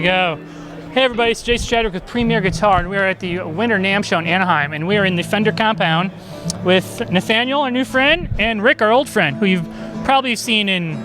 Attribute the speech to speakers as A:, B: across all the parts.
A: we go. Hey everybody, it's Jason Chadwick with Premier Guitar, and we are at the Winter NAMM show in Anaheim, and we are in the Fender compound with Nathaniel, our new friend, and Rick, our old friend, who you've probably seen in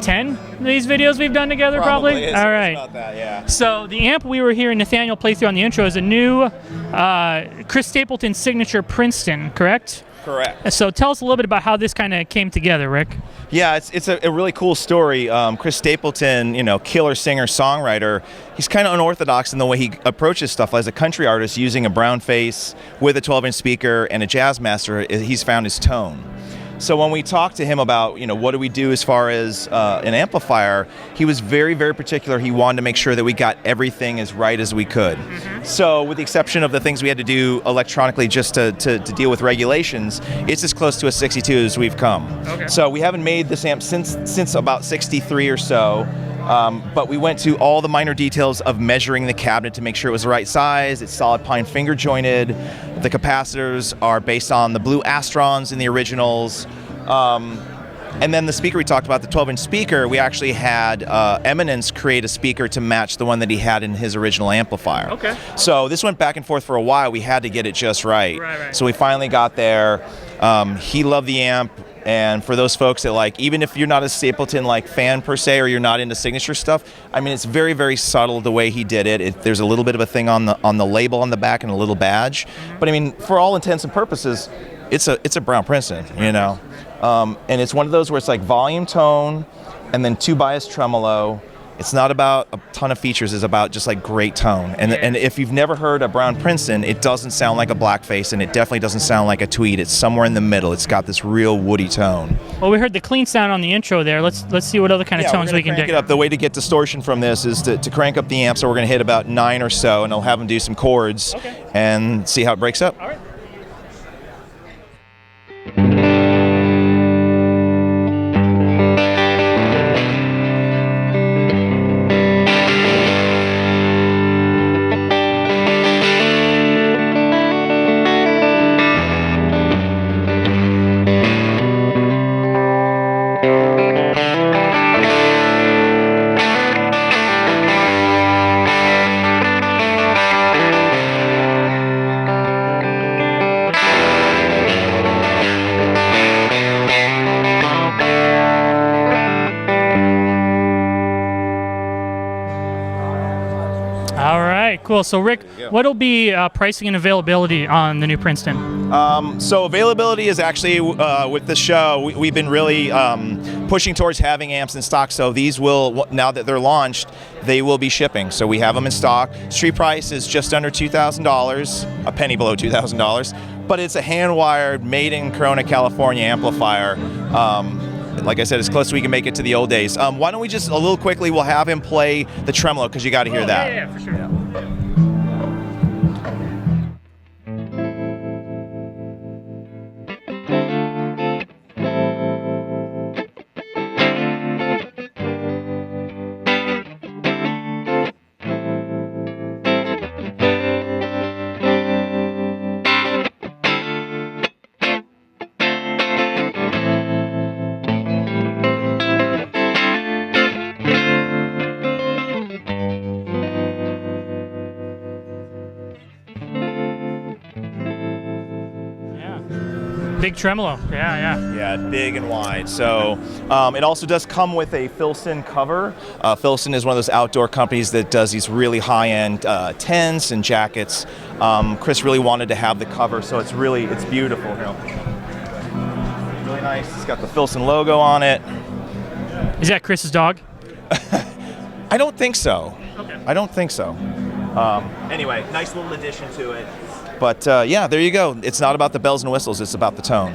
A: 10 of these videos we've done together, probably?
B: All right. About that, yeah.
A: So the amp we were hearing Nathaniel play through on the intro is a new Chris Stapleton signature Princeton, correct?
B: Correct.
A: So tell us a little bit about how this kind of came together, Rick.
B: Yeah, it's a really cool story. Chris Stapleton, killer singer, songwriter, he's kind of unorthodox in the way he approaches stuff. As a country artist, using a brown face with a 12-inch speaker and a jazz master, he's found his tone. So when we talked to him about, what do we do as far as an amplifier, he was very, very particular. He wanted to make sure that we got everything as right as we could. Mm-hmm. So with the exception of the things we had to do electronically just to deal with regulations, it's as close to a 62 as we've come.
A: Okay.
B: So we haven't made this amp since about 63 or so. But we went to all the minor details of measuring the cabinet to make sure it was the right size. It's solid pine finger jointed. The capacitors are based on the blue Astrons in the originals. And then the speaker we talked about, the 12-inch speaker, we actually had Eminence create a speaker to match the one that he had in his original amplifier.
A: Okay.
B: So this went back and forth for a while. We had to get it just right.
A: Right.
B: So we finally got there. He loved the amp. And for those folks that even if you're not a Stapleton fan per se, or you're not into signature stuff, it's very, very subtle the way he did it. There's a little bit of a thing on the label on the back and a little badge, but for all intents and purposes, it's a brown Princeton, and it's one of those where it's volume, tone, and then 2 bias tremolo. It's not about a ton of features, it's about just great tone. And if you've never heard a brown Princeton, it doesn't sound like a blackface, and it definitely doesn't sound like a tweed. It's somewhere in the middle. It's got this real woody tone.
A: Well, we heard the clean sound on the intro there. Let's see what other kind of tones we can
B: crank it up. The way to get distortion from this is to crank up the amp, so we're going to hit about 9 or so, and I'll have them do some chords and see how it breaks up.
A: All right. Cool. So Rick, what'll be pricing and availability on the new Princeton?
B: So availability is actually with the show, we've been really pushing towards having amps in stock. So these will, now that they're launched, they will be shipping. So we have them in stock. Street price is just under $2,000, a penny below $2,000, but it's a hand-wired, made in Corona, California amplifier. Like I said, as close as we can make it to the old days. Why don't we just, a little quickly, we'll have him play the tremolo, because you got to hear that.
A: Yeah, for sure. Yeah. Big tremolo, yeah,
B: big and wide. So it also does come with a Filson cover. Filson is one of those outdoor companies that does these really high-end tents and jackets. Chris really wanted to have the cover, so it's beautiful. Really nice. It's got the Filson logo on it.
A: Is that Chris's dog?
B: I don't think so.
A: Okay.
B: I don't think so. Anyway, nice little addition to it. But yeah, there you go. It's not about the bells and whistles, it's about the tone.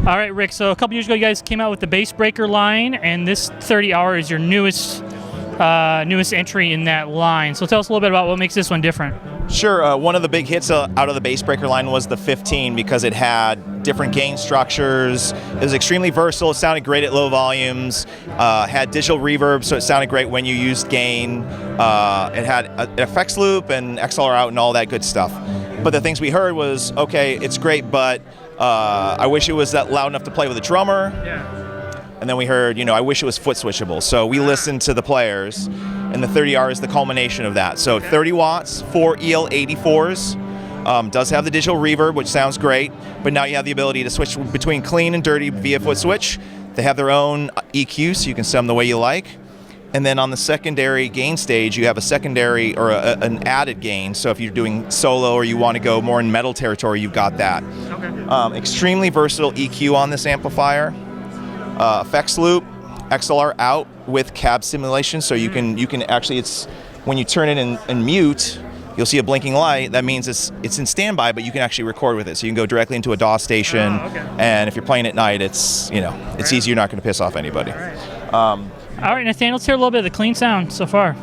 A: All right, Rick, so a couple years ago you guys came out with the Bassbreaker line, and this 30-hour is your newest entry in that line. So tell us a little bit about what makes this one different.
B: Sure. One of the big hits out of the Bassbreaker line was the 15, because it had different gain structures. It was extremely versatile. It sounded great at low volumes. Had digital reverb, so it sounded great when you used gain. It had an effects loop and XLR out and all that good stuff. But the things we heard was, okay, it's great, but I wish it was that loud enough to play with a drummer.
A: Yeah.
B: And then we heard, I wish it was foot switchable. So we listened to the players, and the 30R is the culmination of that. So 30 watts, 4 EL84s. Does have the digital reverb, which sounds great, but now you have the ability to switch between clean and dirty via foot switch. They have their own EQ, so you can set them the way you like. And then on the secondary gain stage, you have a secondary or an added gain. So if you're doing solo or you want to go more in metal territory, you've got that. Okay. Extremely versatile EQ on this amplifier. Effects loop, XLR out with cab simulation, so you can actually, it's when you turn it in mute, you'll see a blinking light. That means it's in standby, but you can actually record with it. So you can go directly into a DAW station, and if you're playing at night, it's easy. You're not going to piss off anybody.
A: All right, Nathaniel, let's hear a little bit of the clean sound so far.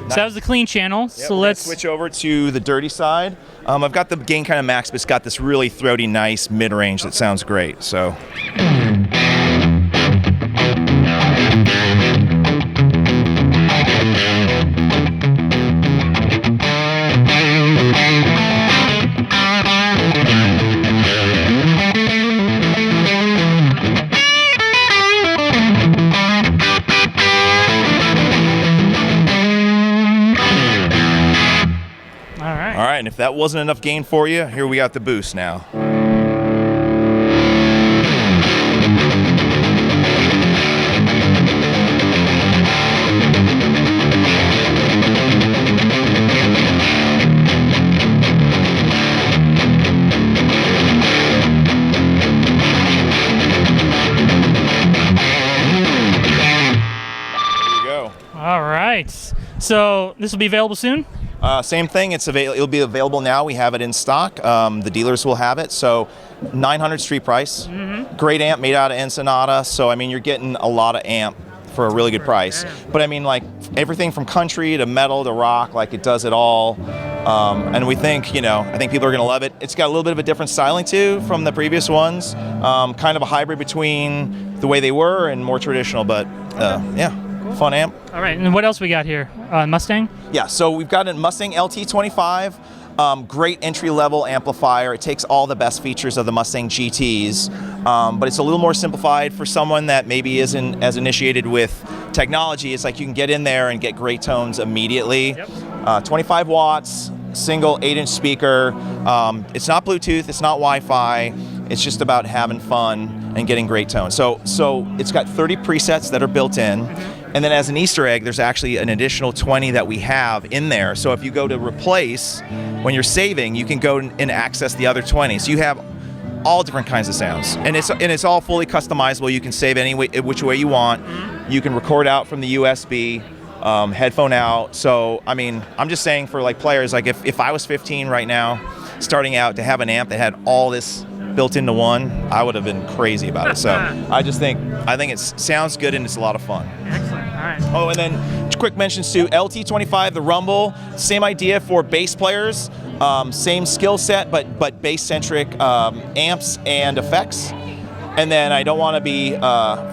A: So that was the clean channel.
B: Yep,
A: so let's
B: switch over to the dirty side. I've got the gain kind of max, but it's got this really throaty, nice mid-range that sounds great. So. All right, and if that wasn't enough gain for you, here we got the boost now. There you go.
A: All right. So this will be available soon?
B: Same thing. It'll be available now. We have it in stock. The dealers will have it. So, $900 street price. Great amp made out of Ensenada. So I mean, you're getting a lot of amp for a really good price. But I mean, like everything from country to metal to rock, like it does it all. And we think, I think people are gonna love it. It's got a little bit of a different styling too from the previous ones. Kind of a hybrid between the way they were and more traditional. But yeah. Fun amp.
A: All right, and what else we got here? Mustang?
B: Yeah, so we've got a Mustang LT25, great entry-level amplifier. It takes all the best features of the Mustang GTs, but it's a little more simplified for someone that maybe isn't as initiated with technology. It's like you can get in there and get great tones immediately. 25 watts, single 8-inch speaker. It's not Bluetooth, it's not Wi-Fi. It's just about having fun and getting great tones. So it's got 30 presets that are built in. And then as an Easter egg, there's actually an additional 20 that we have in there. So if you go to replace, when you're saving, you can go and access the other 20. So you have all different kinds of sounds. And it's all fully customizable. You can save any way, which way you want. You can record out from the USB, headphone out. So, I mean, I'm just saying for like players, like if I was 15 right now, starting out, to have an amp that had all this built into one, I would have been crazy about it. So I think it sounds good and it's a lot of fun.
A: Excellent. All right.
B: Oh, and then quick mentions to LT25, the Rumble, same idea for bass players, same skill set, but bass-centric amps and effects. And then I don't want to be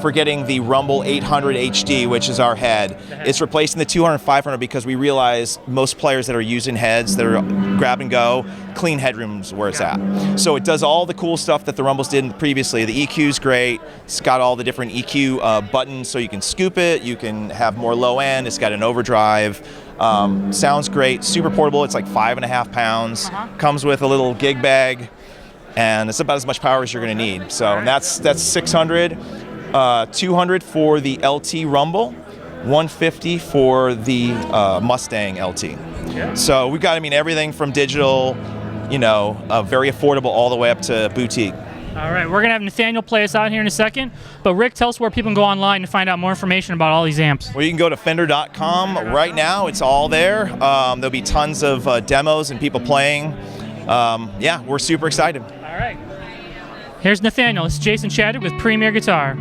B: forgetting the Rumble 800 HD, which is our head. It's replacing the 200 500 because we realize most players that are using heads that are grab and go, clean headroom's where it's at. So it does all the cool stuff that the Rumbles did previously. The EQ's great. It's got all the different EQ buttons, so you can scoop it. You can have more low end. It's got an overdrive. Sounds great. Super portable. It's like 5.5 pounds. Comes with a little gig bag. And it's about as much power as you're going to need. So that's 600, 200 for the LT Rumble, 150 for the Mustang LT. Yeah. So we've got, everything from digital, very affordable, all the way up to boutique.
A: All right, we're going to have Nathaniel play us out here in a second. But Rick, tell us where people can go online to find out more information about all these amps.
B: Well, you can go to Fender.com right now. It's all there. There'll be tons of demos and people playing. Yeah, we're super excited.
A: All right. Here's Nathaniel. It's Jason Chadwick with Premier Guitar.